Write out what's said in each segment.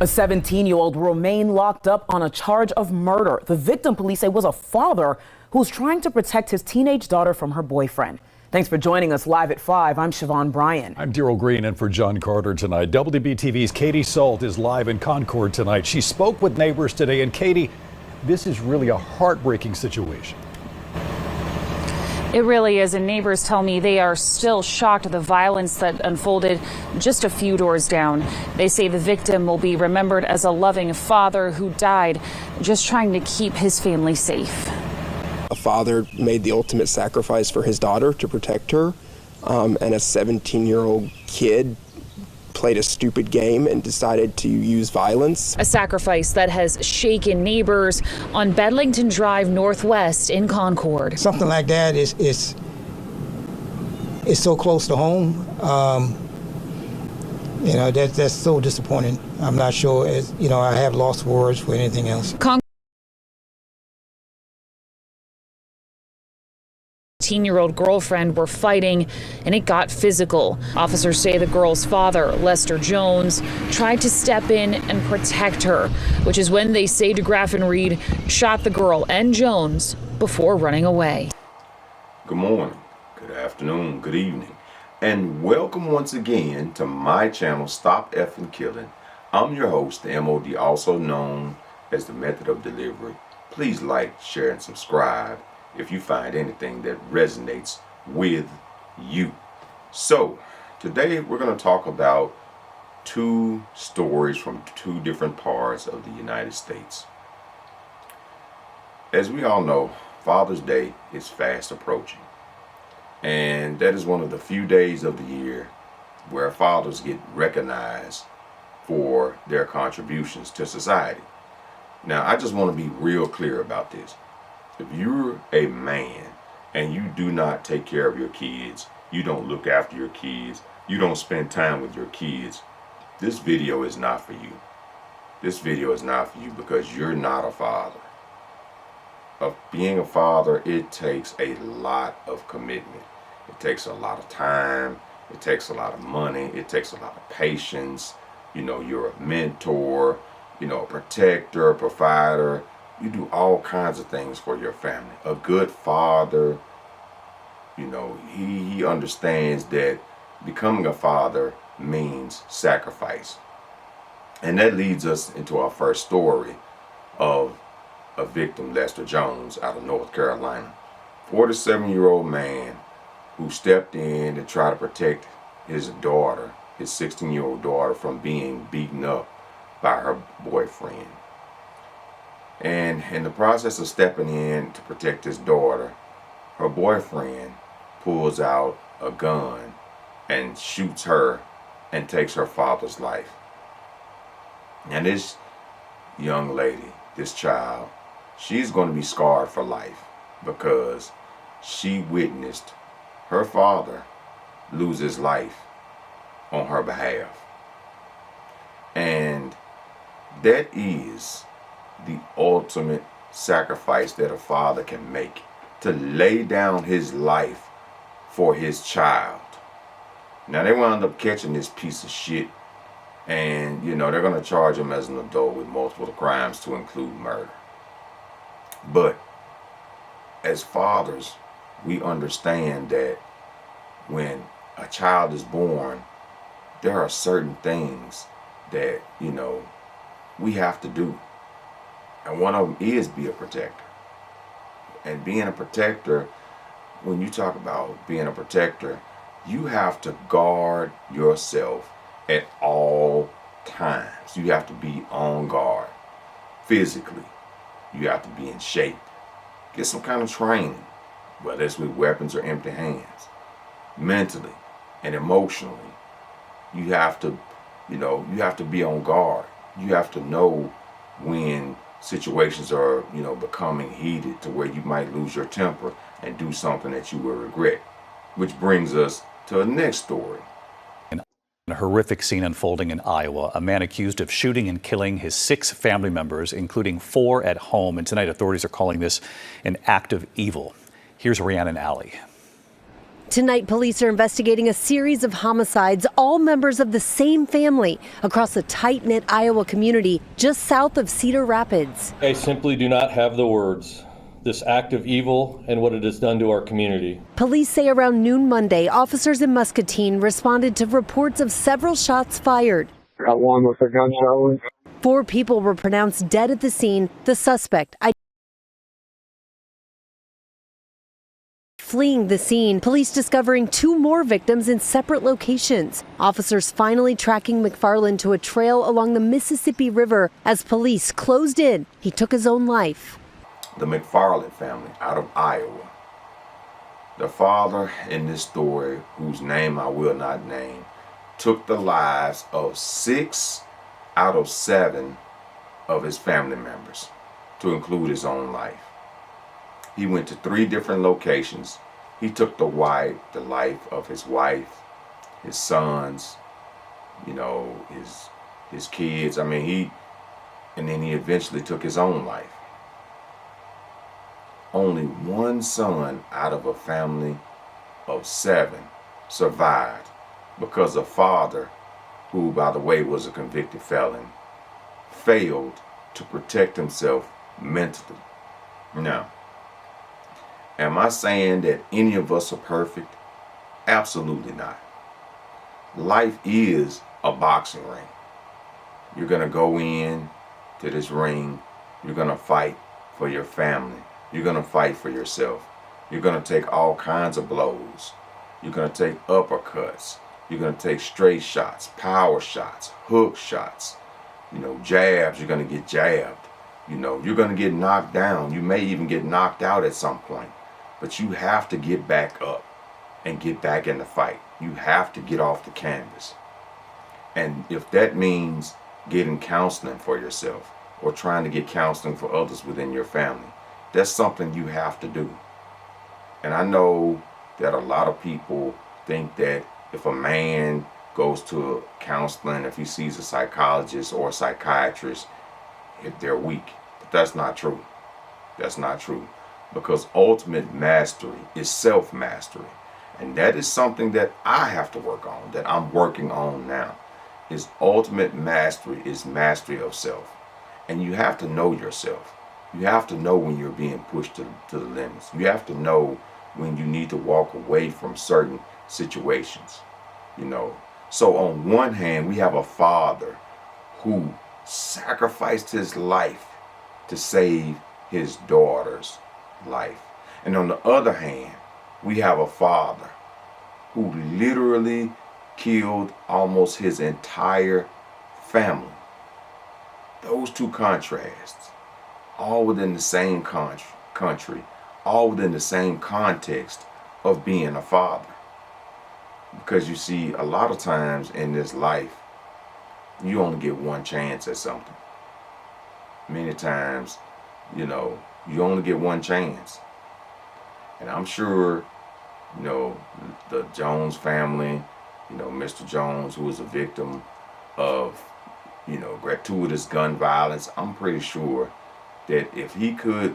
A 17-year-old will remain locked up on a charge of murder. The victim, police say, was a father who was trying to protect his teenage daughter from her boyfriend. Thanks for joining us live at 5. I'm Siobhan Bryan. I'm Daryl Green in for John Carter tonight. WBTV's Katie Salt is live in Concord tonight. She spoke with neighbors today. And Katie, this is really a heartbreaking situation. It really is, and neighbors tell me they are still shocked at the violence that unfolded just a few doors down. They say the victim will be remembered as a loving father who died just trying to keep his family safe. A father made the ultimate sacrifice for his daughter to protect her, and a 17-year-old kid played a stupid game and decided to use violence. A sacrifice that has shaken neighbors on Bedlington Drive Northwest in Concord. Something like that is so close to home. That's so disappointing. I'm not sure, I have lost words for anything else. 18-year-old girlfriend were fighting, and it got physical. Officers say the girl's father, Lester Jones, tried to step in and protect her, which is when they say DeGraff and Reed shot the girl and Jones before running away. Good morning, good afternoon, good evening, and welcome once again to my channel, Stop Effing Killing. I'm your host, the MOD, also known as the Method of Delivery. Please like, share, and subscribe if you find anything that resonates with you. So today we're going to talk about two stories from two different parts of the United States. As we all know, Father's Day is fast approaching, and that is one of the few days of the year where fathers get recognized for their contributions to society. Now, I just want to be real clear about this. If you're a man and you do not take care of your kids, you don't look after your kids, you don't spend time with your kids, this video is not for you. This video is not for you because you're not a father. Of being a father, it takes a lot of commitment. It takes a lot of time. It takes a lot of money. It takes a lot of patience. You're a mentor, a protector, a provider. You do all kinds of things for your family. A good father, he understands that becoming a father means sacrifice. And that leads us into our first story of a victim, Lester Jones, out of North Carolina. 47-year-old man who stepped in to try to protect his daughter, his 16-year-old daughter, from being beaten up by her boyfriend. And in the process of stepping in to protect his daughter, her boyfriend pulls out a gun and shoots her and takes her father's life. And this young lady, this child, she's going to be scarred for life because she witnessed her father lose his life on her behalf. And that is the ultimate sacrifice that a father can make, to lay down his life for his child. Now, they wound up catching this piece of shit, and they're going to charge him as an adult with multiple crimes to include murder. But as fathers, we understand that when a child is born, there are certain things that we have to do. And one of them is be a protector. And being a protector, when you talk about being a protector, you have to guard yourself at all times. You have to be on guard. Physically, you have to be in shape. Get some kind of training, whether it's with weapons or empty hands. Mentally and emotionally, you have to be on guard. You have to know when situations are, becoming heated to where you might lose your temper and do something that you will regret. Which brings us to the next story. A horrific scene unfolding in Iowa. A man accused of shooting and killing his 6 family members, including 4 at home. And tonight, authorities are calling this an act of evil. Here's Rhiannon Alley. Tonight, police are investigating a series of homicides, all members of the same family, across a tight-knit Iowa community just south of Cedar Rapids. I simply do not have the words. This act of evil and what it has done to our community. Police say around noon Monday, officers in Muscatine responded to reports of several shots fired. Got one with a gunshot wound. 4 people were pronounced dead at the scene. The suspect fleeing the scene, police discovering 2 more victims in separate locations. Officers finally tracking McFarland to a trail along the Mississippi River as police closed in. He took his own life. The McFarland family out of Iowa. The father in this story, whose name I will not name, took the lives of 6 out of 7 of his family members, to include his own life. He went to 3 different locations. He took the life of his wife, his sons, his kids. And then he eventually took his own life. Only 1 son out of a family of 7 survived because a father, who by the way was a convicted felon, failed to protect himself mentally. Now, am I saying that any of us are perfect? Absolutely not. Life is a boxing ring. You're going to go in to this ring. You're going to fight for your family. You're going to fight for yourself. You're going to take all kinds of blows. You're going to take uppercuts. You're going to take straight shots, power shots, hook shots, jabs. You're going to get jabbed. You're going to get knocked down. You may even get knocked out at some point. But you have to get back up and get back in the fight. You have to get off the canvas. And if that means getting counseling for yourself or trying to get counseling for others within your family, that's something you have to do. And I know that a lot of people think that if a man goes to counseling, if he sees a psychologist or a psychiatrist, they're weak. But that's not true. That's not true. Because ultimate mastery is self-mastery. And that is something that I have to work on, that I'm working on now. Is ultimate mastery is mastery of self. And you have to know yourself. You have to know when you're being pushed to the limits. You have to know when you need to walk away from certain situations. So on one hand, we have a father who sacrificed his life to save his daughter's life. And on the other hand, we have a father who literally killed almost his entire family. Those 2 contrasts, all within the same country, all within the same context of being a father. Because you see, a lot of times in this life, you only get one chance at something. Many times, you only get one chance. And I'm sure, the Jones family, Mr. Jones, who was a victim of, gratuitous gun violence, I'm pretty sure that if he could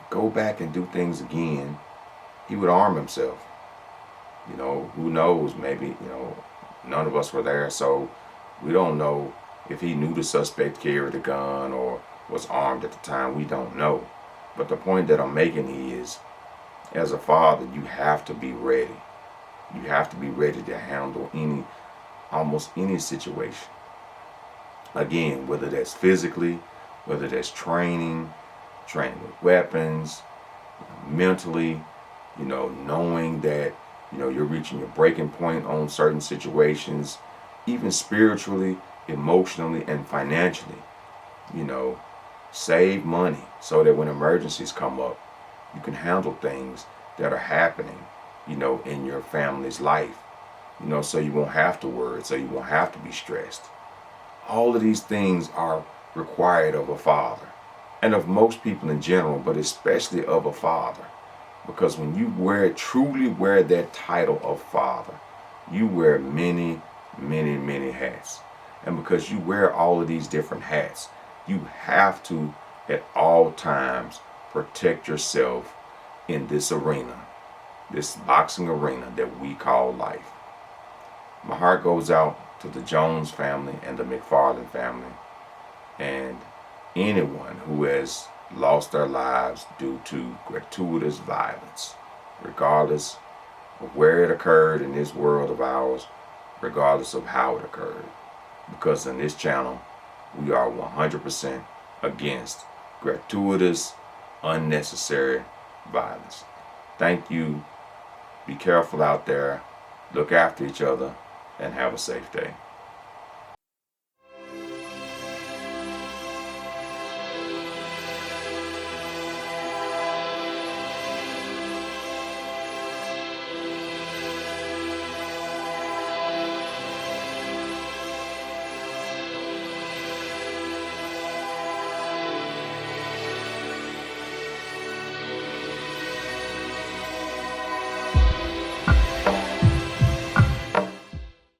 go back and do things again, he would arm himself. Who knows, maybe, none of us were there, so we don't know if he knew the suspect carried a gun or was armed at the time. We don't know. But the point that I'm making is, as a father, you have to be ready. You have to be ready to handle almost any situation. Again, whether that's physically, whether that's training with weapons, mentally, knowing that, you're reaching your breaking point on certain situations, even spiritually, emotionally, and financially. Save money so that when emergencies come up, you can handle things that are happening, in your family's life, so you won't have to worry, so you won't have to be stressed. All of these things are required of a father, and of most people in general, but especially of a father. Because when you truly wear that title of father, you wear many, many, many hats. And because you wear all of these different hats, you have to, at all times, protect yourself in this arena. this boxing arena that we call life. My heart goes out to the Jones family and the McFarland family and anyone who has lost their lives due to gratuitous violence, regardless of where it occurred in this world of ours, regardless of how it occurred. Because in this channel, we are 100% against gratuitous, unnecessary violence. Thank you. Be careful out there. Look after each other and have a safe day.